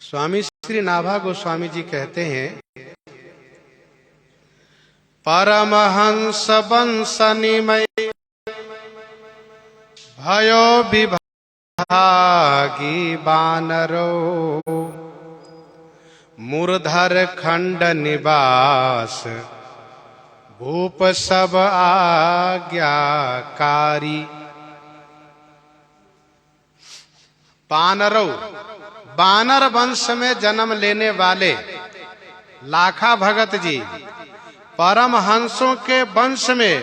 स्वामी श्री नाभा गोस्वामी जी कहते हैं, परमहंस बंसनिमय भयो विभागी बानरो, मूर्धर खंड निवास भूप सब आज्ञाकारी। बानरो, बानर वंश में जन्म लेने वाले लाखा भगत जी परमहंसों के वंश में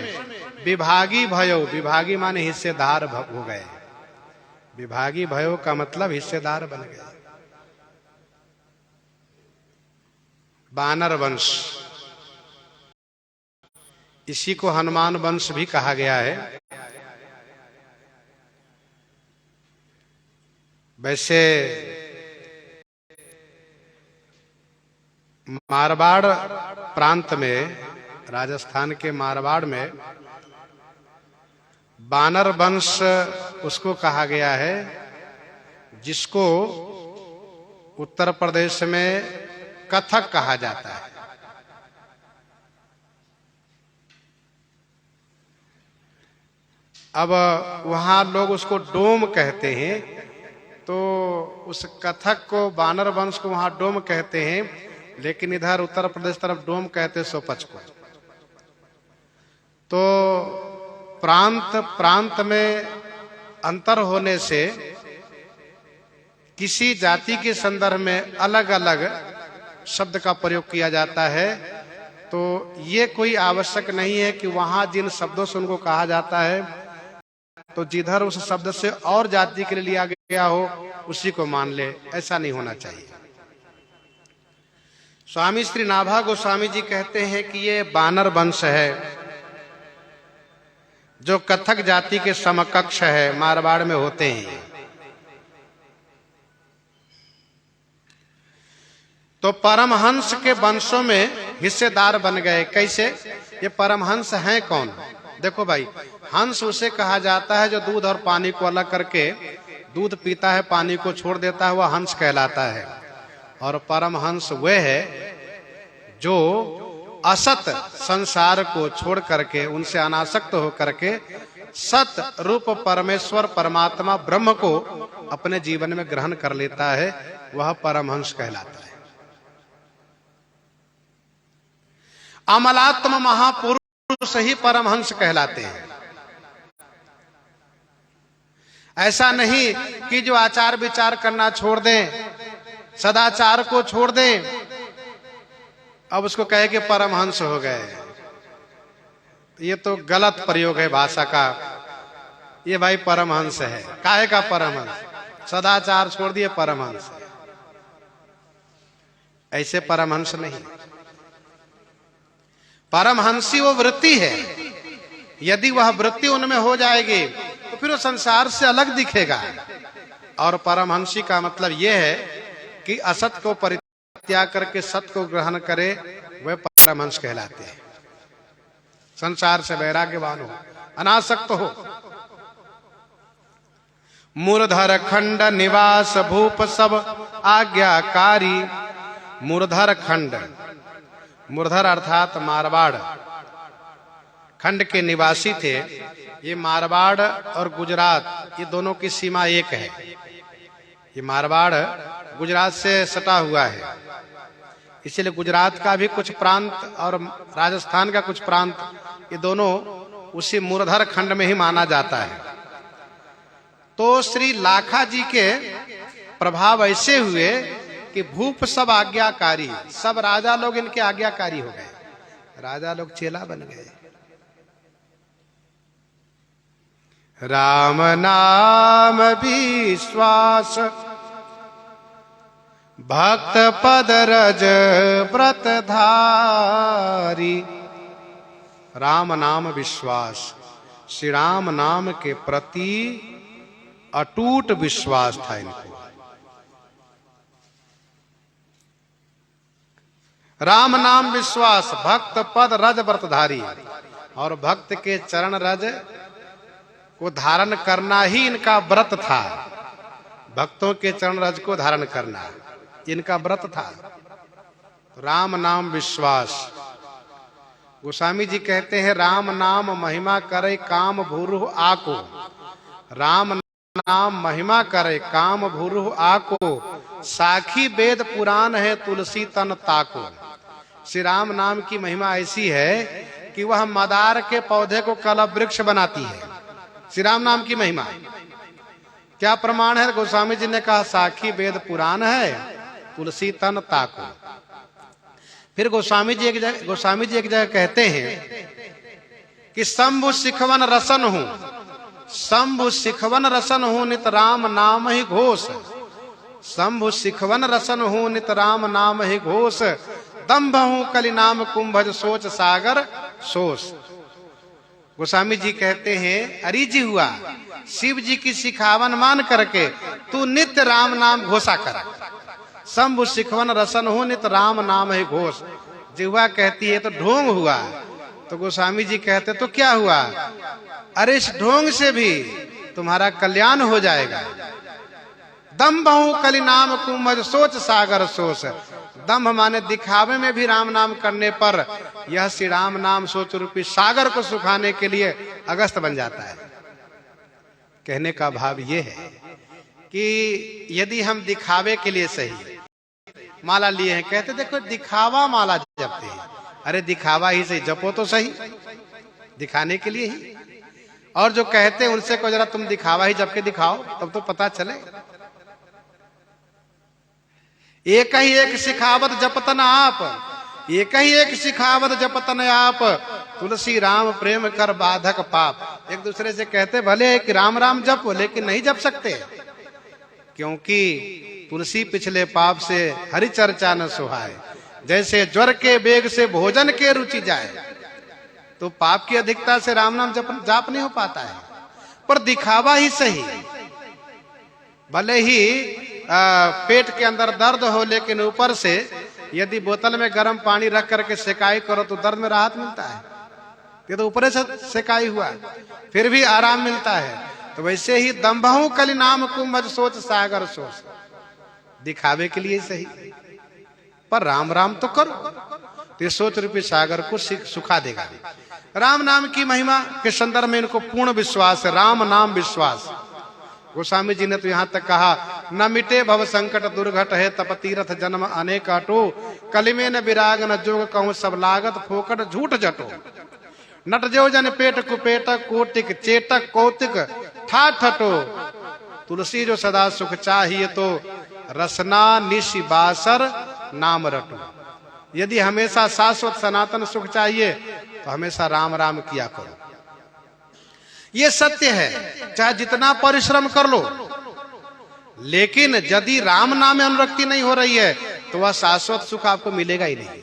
विभागी भयो, विभागी माने हिस्सेदार हो गए। विभागी भयो का मतलब हिस्सेदार बन गए। बानर वंश, इसी को हनुमान वंश भी कहा गया है। वैसे मारवाड़ प्रांत में, राजस्थान के मारवाड़ में बानर वंश उसको कहा गया है जिसको उत्तर प्रदेश में कथक कहा जाता है। अब वहां लोग उसको डोम कहते हैं, तो उस कथक को, बानर वंश को वहां डोम कहते हैं, लेकिन इधर उत्तर प्रदेश तरफ डोम कहते सोपच को। तो प्रांत प्रांत में अंतर होने से किसी जाति के संदर्भ में अलग अलग शब्द का प्रयोग किया जाता है। तो ये कोई आवश्यक नहीं है कि वहां जिन शब्दों से उनको कहा जाता है तो जिधर उस शब्द से और जाति के लिए लिया गया हो उसी को मान ले, ऐसा नहीं होना चाहिए। स्वामी श्री नाभा गोस्वामी जी कहते हैं कि ये बानर वंश है जो कथक जाति के समकक्ष है, मारवाड़ में होते हैं। तो परमहंस के वंशों में हिस्सेदार बन गए। कैसे? ये परमहंस हैं कौन? देखो भाई, हंस उसे कहा जाता है जो दूध और पानी को अलग करके दूध पीता है, पानी को छोड़ देता है, वह हंस कहलाता है। और परमहंस वह है जो असत संसार को छोड़ करके, उनसे अनासक्त होकर के सत रूप परमेश्वर परमात्मा ब्रह्म को अपने जीवन में ग्रहण कर लेता है, वह परमहंस कहलाता है। अमलात्म महापुरुष ही परमहंस कहलाते हैं। ऐसा नहीं कि जो आचार विचार करना छोड़ दें, सदाचार को छोड़ दें, अब उसको कहे कि परमहंस हो गए। ये तो गलत प्रयोग है भाषा का। ये भाई परमहंस है, काहे का परमहंस? सदाचार छोड़ दिए, परमहंस। ऐसे परमहंस नहीं। परमहंसी वो वृत्ति है, यदि वह वृत्ति उनमें हो जाएगी तो फिर वो संसार से अलग दिखेगा। और परमहंसी का मतलब यह है कि असत को परित्याग करके सत्य को ग्रहण करे, वह परमहंस कहलाते हैं। संसार से वैराग्यवान हो, अनासक्त हो। मूर्धर खंड निवास भूप सब आज्ञाकारी। मूर्धर खंड, मूर्धर अर्थात मारवाड़ खंड के निवासी थे। ये मारवाड़ और गुजरात, ये दोनों की सीमा एक है। ये मारवाड़ गुजरात से सटा हुआ है, इसीलिए गुजरात का भी कुछ प्रांत और राजस्थान का कुछ प्रांत, ये दोनों उसी मूर्धर खंड में ही माना जाता है। तो श्री लाखा जी के प्रभाव ऐसे हुए कि भूप सब आज्ञाकारी, सब राजा लोग इनके आज्ञाकारी हो गए। राजा लोग चेला बन गए। राम नाम विश्वास भक्त पद रज व्रत धारी। राम नाम विश्वास, श्री राम नाम के प्रति अटूट विश्वास था इनको। राम नाम विश्वास, भक्त पद रज व्रतधारी, और भक्त के चरण रज को धारण करना ही इनका व्रत था। भक्तों के चरण रज को धारण करना, इनका व्रत था। राम नाम विश्वास। गोस्वामी जी कहते हैं राम नाम महिमा करे काम भूरुह आको। राम नाम महिमा करे काम भूरुह आको। साखी वेद पुराण है तुलसी तन ताको। श्री राम नाम की महिमा ऐसी है कि वह मदार के पौधे को कलप वृक्ष बनाती है। श्री राम नाम की महिमा क्या प्रमाण है? गोस्वामी जी ने कहा साखी वेद पुराण है तुलसी तन ताको। फिर गोस्वामी जी एक जगह कहते हैं कि शंभु शिखवन रसन हूं, शंभु शिखवन रसन हूं नित राम नाम ही घोष। शंभु शिखवन रसन हूं नित राम नाम ही घोष। दम्भ हूं कलि नाम कुंभज सोच सागर सोच। गोस्वामी जी कहते हैं अरे जी हुआ शिव जी की सिखावन मान करके तू नित्य राम नाम घोषा कर। शंभु शिखवन रसन हो नित राम नाम है घोष। जिह्वा कहती है तो ढोंग हुआ। तो गोस्वामी जी कहते तो क्या हुआ? अरे इस ढोंग से भी तुम्हारा कल्याण हो जाएगा। दम्भ हूं कलि नाम कुंभज सोच सागर सोच। दम्भ माने दिखावे में भी राम नाम करने पर यह श्री राम नाम सोच रूपी सागर को सुखाने के लिए अगस्त बन जाता है। कहने का भाव ये है कि यदि हम दिखावे के लिए सही माला लिए हैं, कहते देखो दिखावा माला जपते हैं। अरे दिखावा ही सही, जपो तो सही, दिखाने के लिए ही। और जो कहते हैं उनसे को जरा तुम दिखावा ही जप के दिखाओ तब तो पता चले। एक ही एक सिखावत जपतन आप, एक ही एक सिखावत जपतन आप। तुलसी राम प्रेम कर बाधक पाप। एक दूसरे से कहते भले कि राम राम जपो, लेकिन नहीं जप सकते, क्योंकि तुलसी पिछले पाप से हरि चर्चा न सुहाए। जैसे ज्वर के वेग से भोजन के रुचि जाए, तो पाप की अधिकता से राम नाम जाप नहीं हो पाता है। पर दिखावा ही सही। भले ही पेट के अंदर दर्द हो, लेकिन ऊपर से यदि बोतल में गर्म पानी रख करके सेकाई करो तो दर्द में राहत मिलता है। ये तो ऊपर से सेकाई हुआ, फिर भी आराम मिलता है। तो वैसे ही दम्भहु कलि नाम कुंभज सोच सागर सोच। दिखावे के लिए सही, पर राम राम तो करो, तो ये सोच रूपी सागर को सुखा देगा। राम नाम की महिमा के संदर्भ में इनको पूर्ण विश्वास है। राम नाम विश्वास। गोस्वामी जी ने तो यहाँ तक कहा न मिटे भव संकट दुर्घट है तप तीरथ जन्म अनेक अटो। कलिमे न विराग न जोग कहूं सब लागत फोकट झूठ जटो। नट जो जन पेट कुपेटक कोटिक चेटक कौतिक ठाठटो। तुलसी जो सदा सुख चाहिए तो रसना निशि बासर नाम रटो। यदि हमेशा शाश्वत सनातन सुख चाहिए तो हमेशा राम राम किया करो। ये सत्य है, चाहे जितना परिश्रम कर लो, लेकिन यदि राम नाम में अनुरक्ति नहीं हो रही है तो वह शाश्वत सुख आपको मिलेगा ही नहीं।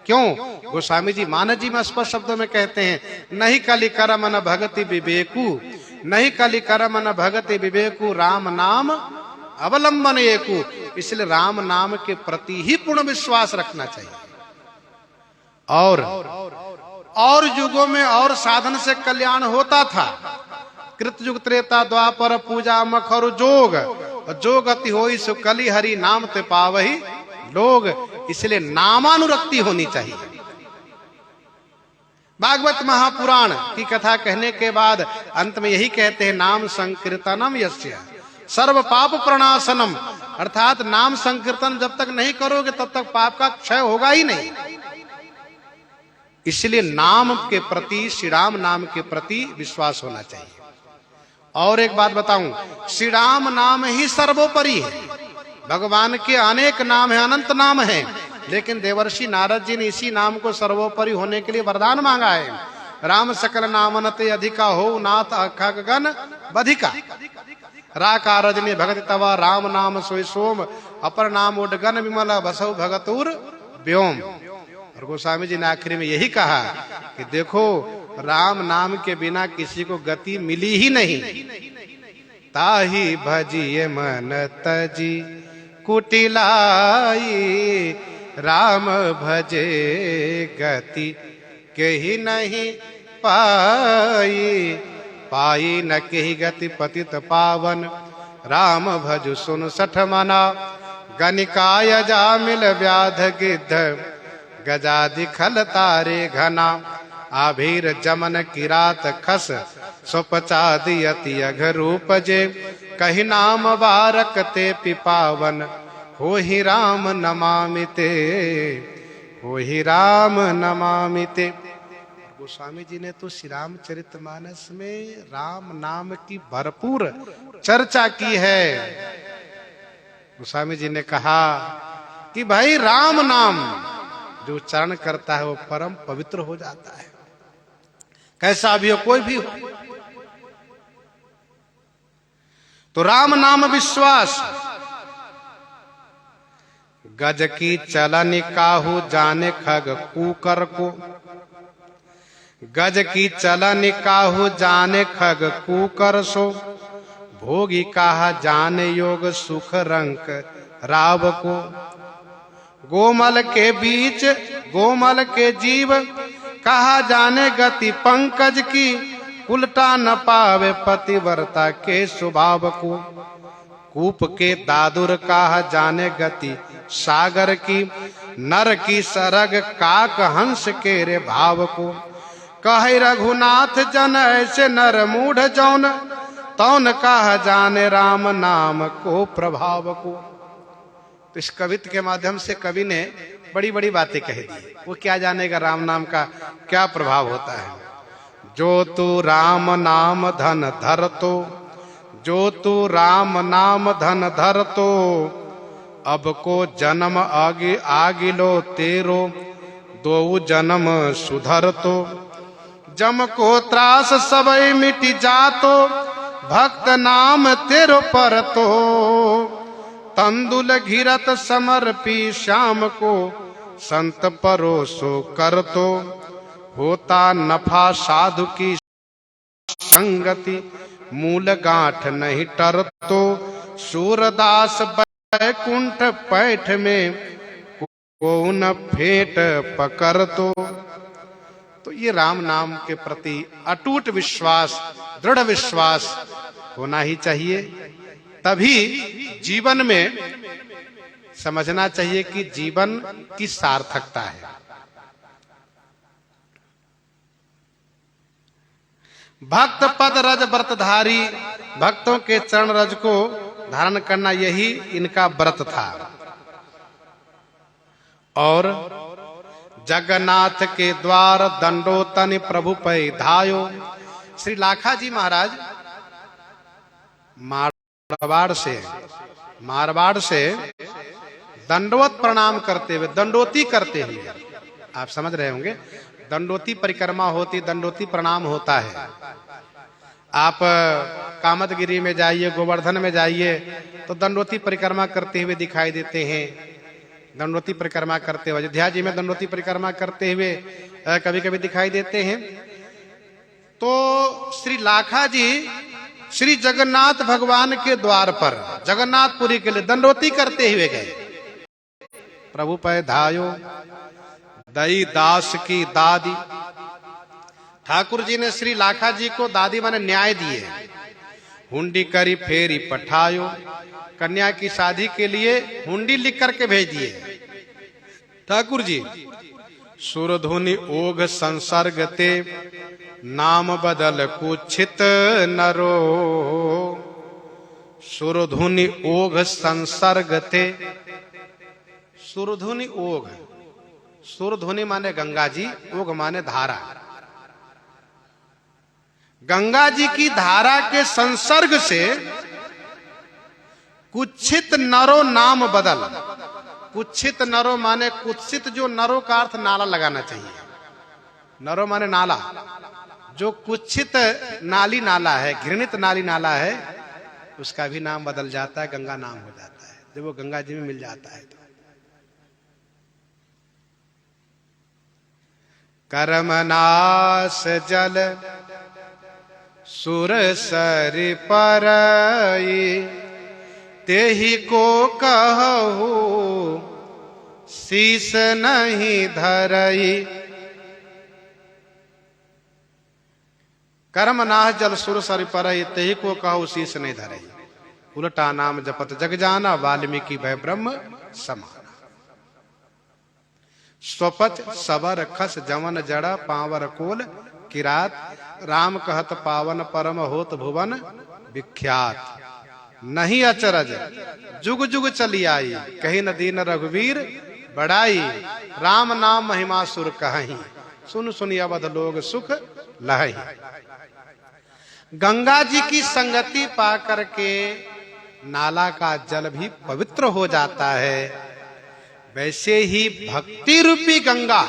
क्यों? गोस्वामी जी मानस जी में स्पष्ट शब्दों में कहते हैं नहीं कलि करम न भगति विवेकु, नहीं कलि करम न भगति विवेकु राम नाम अवलंबन एकु। इसलिए राम नाम के प्रति ही पूर्ण विश्वास रखना चाहिए। और युगों में और साधन से कल्याण होता था। कृतयुग त्रेता द्वापर पूजा मखरु जोग, जोग अति होई सो कलि हरि नाम ते पावही लोग। इसलिए नामानुरक्ति होनी चाहिए। भागवत महापुराण की कथा कहने के बाद अंत में यही कहते हैं नाम संकीर्तनम यस्य सर्व पाप प्रणाशनम। अर्थात नाम संकीर्तन जब तक नहीं करोगे तब तक पाप का क्षय होगा ही नहीं। इसलिए नाम के प्रति, श्री राम नाम के प्रति विश्वास होना चाहिए। और एक बात बताऊं, श्री राम नाम ही सर्वोपरि है। भगवान के अनेक नाम हैं, अनंत नाम हैं, लेकिन देवर्षि नारद जी ने इसी नाम को सर्वोपरि होने के लिए वरदान मांगा है। राम सकल नामनते अधिका हो नाथ अखग गण बधिका। राका रजनी भगत तवा राम नाम सोई सोम अपर नाम उडगन विमल बसौ भगतुर व्योम। और गोस्वामी जी ने आखिरी में यही कहा कि देखो राम नाम के बिना किसी को गति मिली ही नहीं। ताही भजिए मन तजी कुटिलाई राम भजे गति केहि नहीं पाई। पाई न केहि गति पतित पावन राम भजु सुन सठ मना गनिकाय जामिल व्याध गिद्ध गजादि खल तारे घना आभीर जमन किरात खस सुपचादि अति अघ रूप जे कही नाम बारक ते पिपावन हो ही राम नमामिते, हो ही राम नमामिते। गोस्वामी जी ने तो श्री रामचरितमानस में राम नाम की भरपूर चर्चा की है। गोस्वामी जी ने कहा कि भाई राम नाम जो उच्चारण करता है वो परम पवित्र हो जाता है, कैसा भी हो, कोई भी हो। तो राम नाम विश्वास। गज की चलन काहू जाने खग कूकर को, गज की चलन काहू जाने खग कूकर सो, भोगी कहा जाने योग सुख रंक राव को। गोमल के बीच गोमल के जीव कहा जाने गति पंकज की, उल्टा न पावे पतिव्रता के स्वभाव को। कूप के दादुर कहा जाने गति सागर की, नर की सरग काक हंस के रे भाव को। कहे रघुनाथ जन ऐसे नर मूढ़ जौन, तौन कहा जाने राम नाम को प्रभाव को। तो इस कवित्व के माध्यम से कवि ने बड़ी बड़ी बातें कह दी। वो क्या जानेगा राम नाम का क्या प्रभाव होता है। जो तू राम नाम धन धर तो, जो तू राम नाम धन धर तो, अब को जन्म आगे आगिलो तेरो, दो जन्म सुधर तो। जम को त्रास सबई मिट जातो, भक्त नाम तेरो पर तो। तंदुल घिरत समर्पी श्याम को, संत परोसो कर तो। होता नफा साधु की संगति, मूल गांठ नहीं टर तो। सूरदास बैकुंठ पैठ में, को न फेंट पकर तो ये राम नाम के प्रति अटूट विश्वास, दृढ़ विश्वास होना ही चाहिए। तभी जीवन में समझना चाहिए कि जीवन की सार्थकता है। भक्त पद रज व्रतधारी, भक्तों के चरण रज को धारण करना यही इनका व्रत था। और जगन्नाथ के द्वार दंडोतन प्रभु पै धायो। श्री लाखा जी महाराज मारवाड़ से दंडवत प्रणाम करते हुए, दंडोती करते हुए, आप समझ रहे होंगे, दंडोती परिक्रमा होती, दंडोती प्रणाम होता है। आप कामतगिरी में जाइए, गोवर्धन में जाइए तो दंडोती परिक्रमा करते हुए दिखाई देते हैं। दंडोती परिक्रमा करते हुए अयोध्या जी में दंडोती परिक्रमा करते हुए कभी कभी दिखाई देते हैं। तो श्री लाखा जी श्री जगन्नाथ भगवान के द्वार पर जगन्नाथपुरी के लिए दंडोती करते हुए गए। प्रभु पै धायो, दई दास की दादी। ठाकुर जी ने श्री लाखा जी को दादी माने न्याय दिए। हुंडी करी फेरी पठायो, कन्या की शादी के लिए हुंडी लिख करके भेज दिए ठाकुर जी। सुरधुनि ओघ संसर्ग ते, नाम बदल कुछित नरो। सुरधुनि ओघ संसर्ग ते, सुरधुनि ओघ, सुरधुनि माने गंगा जी, ओघ माने धारा। गंगा जी की धारा के संसर्ग से कुत्सित नरो नाम बदल। कुत्सित नरो माने कुत्सित, जो नरो का अर्थ नाला लगाना चाहिए। नरो माने नाला, जो कुत्सित नाली नाला है, घृणित नाली नाला है, उसका भी नाम बदल जाता है, गंगा नाम हो जाता है जब वो गंगा जी में मिल जाता है। तो कर्मनाश जल सुर सरि परई, तेहि को कहू शीस नहीं धरई। कर्मनाश जल सुर सरि परई, तेहि को कहू शीस नहीं धरई। उल्टा नाम जपत जग जाना, वाल्मीकि भय ब्रह्म समाना। स्वपच सबर खस जवन जड़ा, पावर कोल किरात, राम कहत पावन परम होत भुवन विख्यात। नहीं अचरज जुग जुग चली आई, कही न दीन रघुवीर बड़ाई, राम नाम महिमा सुर कहीं, सुन सुन अवध लोग सुख लहई। गंगा जी की संगति पा करके नाला का जल भी पवित्र हो जाता है, वैसे ही भक्ति रूपी गंगा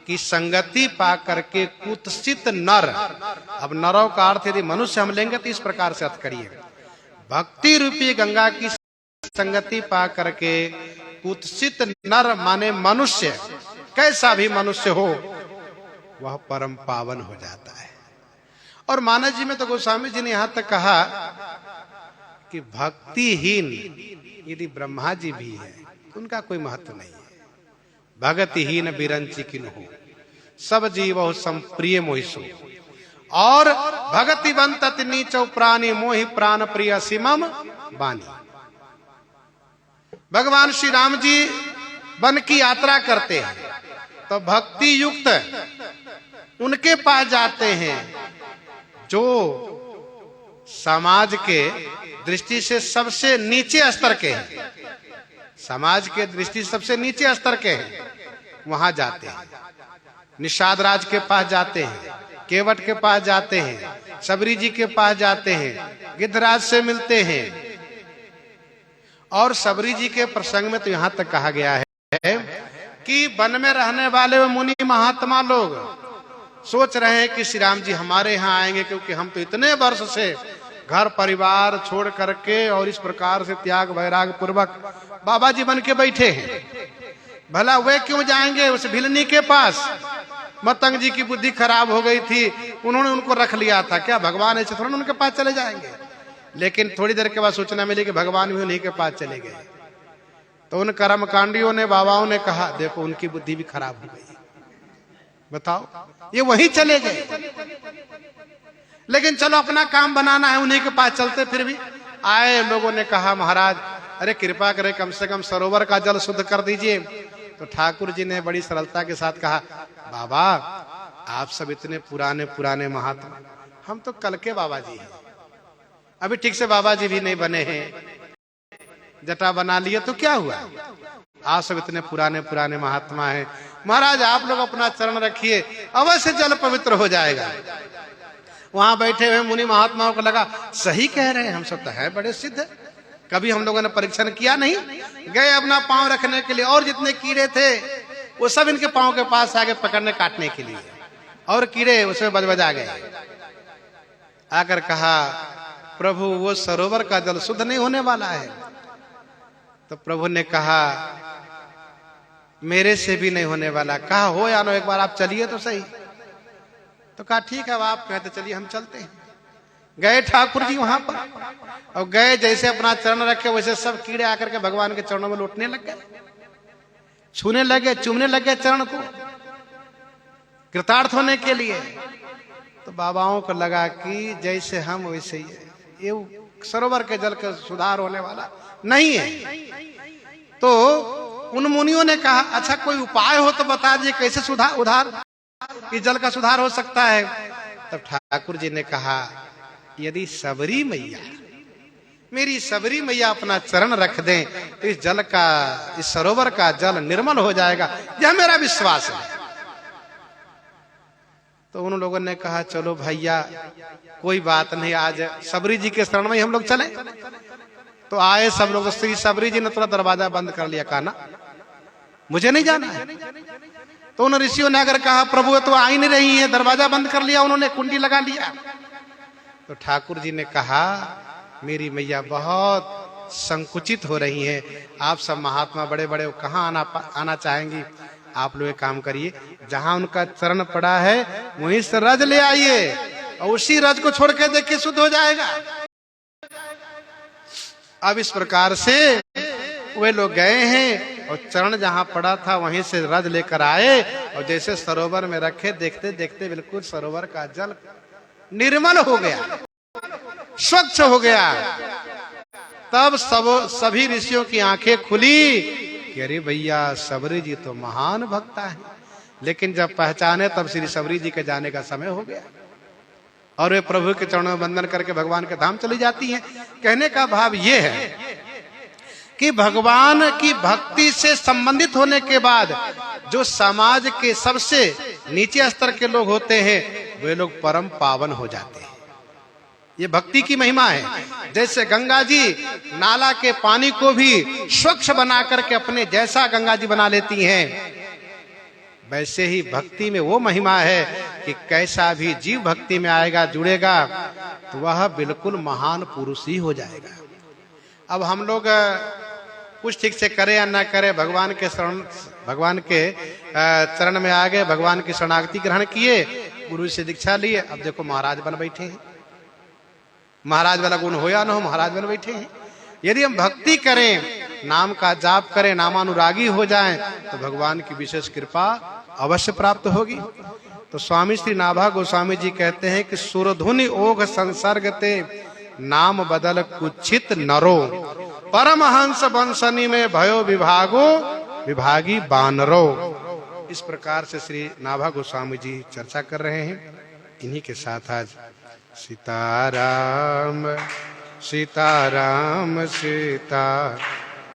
की संगति पा करके कुत्सित नर, अब नरों का अर्थ यदि मनुष्य हम लेंगे तो इस प्रकार से अर्थ करिए, भक्ति रूपी गंगा की संगति पा करके कुत्सित नर माने मनुष्य, कैसा भी मनुष्य हो वह परम पावन हो जाता है। और मानव जी में तो गोस्वामी जी ने यहां तक कहा कि भक्तिहीन यदि ब्रह्मा जी भी है उनका कोई महत्व नहीं है। भगतिहीन बिरंची किन हो, सब जीव संप्रिय मोहिसो, और भगतिवंत नीचो प्राणी मोहि प्राण प्रिय सिमम बानी। भगवान श्री राम जी वन की यात्रा करते हैं तो भक्ति युक्त उनके पास जाते हैं जो समाज के दृष्टि से सबसे नीचे स्तर के हैं, समाज के दृष्टि से सबसे नीचे स्तर के हैं, वहां जाते हैं। निषाद राज के पास जाते हैं, केवट के पास जाते हैं, सबरी जी के पास जाते हैं, गिद्धराज से मिलते हैं। और सबरी जी के प्रसंग में तो यहां तक कहा गया है कि वन में रहने वाले वो मुनि महात्मा लोग सोच रहे हैं कि श्री राम जी हमारे यहाँ आएंगे, क्योंकि हम तो इतने वर्ष से घर परिवार छोड़ करके और इस प्रकार से त्याग वैराग पूर्वक बाबा जी बन के बैठे हैं, भला वे क्यों जाएंगे उस भिलनी के पास। मतंग जी की बुद्धि खराब हो गई थी, उन्होंने उनको रख लिया था, क्या भगवान ऐसे थोड़ा उनके पास चले जाएंगे। लेकिन थोड़ी देर के बाद सूचना मिली कि भगवान भी उन्हीं के पास चले गए, तो उन कर्मकांडियों ने, बाबाओं ने कहा देखो उनकी बुद्धि भी खराब हो गई, बताओ ये वहीं चले गए। लेकिन चलो अपना काम बनाना है, उन्हीं के पास चलते। फिर भी आए लोगों ने कहा महाराज अरे कृपा करे कम से कम सरोवर का जल शुद्ध कर दीजिए। तो ठाकुर जी ने बड़ी सरलता के साथ कहा बाबा आप सब इतने पुराने पुराने महात्मा, हम तो कल के बाबा जी हैं, अभी ठीक से बाबा जी भी नहीं बने हैं, जटा बना लिए तो क्या हुआ, आप सब इतने पुराने पुराने महात्मा हैं, महाराज आप लोग अपना चरण रखिए अवश्य जल पवित्र हो जाएगा। वहां बैठे हुए मुनि महात्माओं को लगा सही कह रहे हैं, हम सब तो है बड़े सिद्ध, कभी हम लोगों ने परीक्षण किया नहीं। गए अपना पांव रखने के लिए, और जितने कीड़े थे वो सब इनके पांव के पास आ गए पकड़ने काटने के लिए, और कीड़े उसमें बजबजा गए। आकर कहा प्रभु वो सरोवर का जल शुद्ध नहीं होने वाला है। तो प्रभु ने कहा मेरे से भी नहीं होने वाला। कहा हो या नो एक बार आप चलिए तो सही। तो कहा ठीक है अब आप कहते चलिए हम चलते हैं। गए ठाकुर जी वहां पर, और गए जैसे अपना चरण रखे वैसे सब कीड़े आकर के भगवान के चरणों में लौटने लग गए, छूने लगे, चूमने लगे चरण को कृतार्थ होने के लिए। तो बाबाओं को लगा कि जैसे हम वैसे ही है, ये सरोवर के जल का सुधार होने वाला नहीं है। तो उन मुनियों ने कहा अच्छा कोई उपाय हो तो बता दीजिए कैसे उधार इस जल का सुधार हो सकता है। तब ठाकुर जी ने कहा यदि सबरी मैया, मेरी सबरी मैया अपना चरण रख दें तो इस जल का, इस सरोवर का जल निर्मल हो जाएगा, यह मेरा विश्वास है। तो उन लोगों ने कहा चलो भैया कोई बात नहीं, आज सबरी जी के शरण में हम लोग चले। तो आए सब लोग, श्री सबरी जी ने थोड़ा दरवाजा बंद कर लिया, कहा ना मुझे नहीं जाना है। तो उन ऋषियों ने अगर कहा प्रभु तो आ ही नहीं रही है, दरवाजा बंद कर लिया, उन्होंने कुंडी लगा लिया। तो ठाकुर जी ने कहा मेरी मैया बहुत संकुचित हो रही हैं, आप सब महात्मा बड़े बड़े कहाँ आना चाहेंगी। आप लोग एक काम करिए, जहां उनका चरण पड़ा है वहीं से रज ले आइए, और उसी रज को छोड़ के देखिए शुद्ध हो जाएगा। अब इस प्रकार से वे लोग गए हैं और चरण जहां पड़ा था वहीं से रज लेकर आए, और जैसे सरोवर में रखे, देखते देखते बिल्कुल सरोवर का जल निर्मल हो गया, स्वच्छ हो गया। तब सभी ऋषियों की आंखें खुली कि अरे भैया सबरी जी तो महान भक्ता है। लेकिन जब पहचाने तब श्री सबरी जी के जाने का समय हो गया और वे प्रभु के चरणों में वंदन करके भगवान के धाम चली जाती हैं। कहने का भाव ये है कि भगवान की भक्ति से संबंधित होने के बाद जो समाज के सबसे नीचे स्तर के लोग होते हैं वे लोग परम पावन हो जाते हैं। ये भक्ति की महिमा है। जैसे गंगा जी नाला के पानी को भी स्वच्छ बना करके अपने जैसा गंगा जी बना लेती हैं, वैसे ही भक्ति में वो महिमा है कि कैसा भी जीव भक्ति में आएगा, जुड़ेगा, तो वह बिल्कुल महान पुरुष ही हो जाएगा। अब हम लोग कुछ ठीक से करें या ना करें, भगवान के चरण में आ गए, भगवान की शरणागति ग्रहण किए, गुरु से दीक्षा लिए, अब देखो महाराज बन बैठे हैं। महाराज वाला गुण हो या ना हो, महाराज बन बैठे हैं। यदि हम भक्ति करें, नाम का जाप करें, नामानुरागी हो जाएं, तो भगवान की विशेष कृपा अवश्य प्राप्त होगी। तो स्वामी श्री नाभा गोस्वामी जी कहते हैं कि सुरधुनि ओघ संसर्गते नाम बदल कुचित नरो, परमहंस बंसनी में भयो विभागो विभागी बानरो। इस प्रकार से श्री नाभा गोस्वामी जी चर्चा कर रहे हैं। इन्हीं के साथ आज सीताराम सीताराम सीता